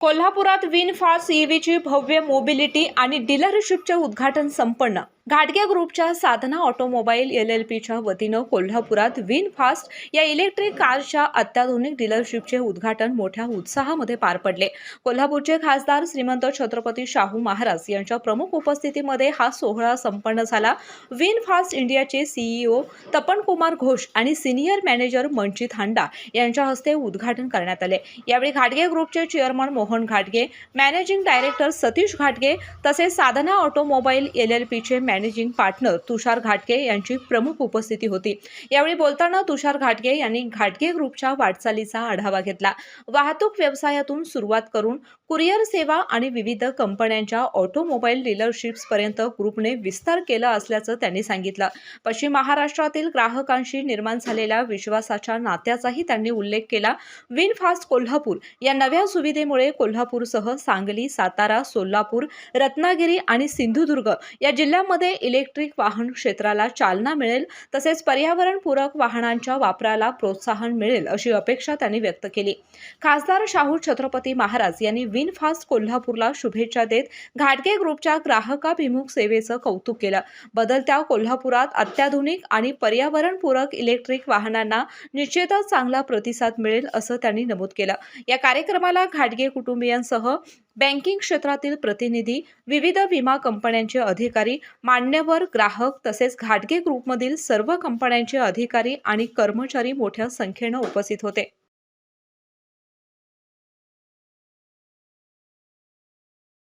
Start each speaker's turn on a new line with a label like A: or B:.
A: कोल्हापुरात विनफास्ट ईव्हीची भव्य मोबिलिटी आणि डीलरशिपचे उद्घाटन संपन्न। घाटगे ग्रुपच्या साधना ऑटोमोबाईल LLPच्या वतीनं कोल्हापुरात विनफास्ट या इलेक्ट्रिक कारच्या अत्याधुनिक डीलरशिपचे उद्घाटन मोठ्या उत्साहामध्ये पार पडले। कोल्हापूरचे खासदार श्रीमंत छत्रपती शाहू महाराज यांच्या प्रमुख उपस्थितीमध्ये हा सोहळा संपन्न झाला। विनफास्ट इंडियाचे CEO तपन कुमार घोष आणि सिनियर मॅनेजर मंचित हांडा यांच्या हस्ते उद्घाटन करण्यात आले। यावेळी घाटगे ग्रुपचे चेअरमन मोहन घाटगे, मॅनेजिंग डायरेक्टर सतीश घाटगे तसेच साधना ऑटोमोबाईल LLPचे मॅनेजिंग पार्टनर तुषार घाटगे यांची प्रमुख उपस्थिती होती। यावेळी बोलताना तुषार घाटगे यांनी घाटगे ग्रुपच्या वाटचालीचा आढावा घेतला। वाहतूक व्यवसायातून सुरुवात करून कुरिअर सेवा आणि विविध कंपन्यांच्या ऑटोमोबाईल डीलरशिप्स पर्यंत ग्रुपने विस्तार केला असल्याचं त्यांनी सांगितलं। पश्चिम महाराष्ट्रातील ग्राहकांशी निर्माण झालेल्या विश्वासाच्या नात्याचाही त्यांनी उल्लेख केला। विनफास्ट कोल्हापूर या नव्या सुविधेमुळे कोल्हापूरसह सांगली, सातारा, सोलापूर, रत्नागिरी आणि सिंधुदुर्ग या जिल्ह्यांमध्ये इलेक्ट्रिक वाहन क्षेत्राला चालना मिळेल, तसेच पर्यावरणपूरक वाहनांच्या वापराला प्रोत्साहन मिळेल अशी अपेक्षा त्यांनी व्यक्त केली। खासदार शाहू छत्रपती महाराज यांनी विनफास्ट कोल्हापूरला शुभेच्छा देत घाटगे ग्रुपच्या ग्राहकाभिमुख सेवेचं कौतुक केलं। बदलत्या कोल्हापुरात अत्याधुनिक आणि पर्यावरणपूरक इलेक्ट्रिक वाहनांना निश्चितच चांगला प्रतिसाद मिळेल असं त्यांनी नमूद केलं। या कार्यक्रमाला घाटगे कुटुंबियांसह बँकिंग क्षेत्रातील प्रतिनिधी, विविध विमा कंपन्यांचे अधिकारी, मान्यवर, ग्राहक तसेच घाटगे ग्रुपमधील सर्व कंपन्यांचे अधिकारी आणि कर्मचारी मोठ्या संख्येने उपस्थित होते।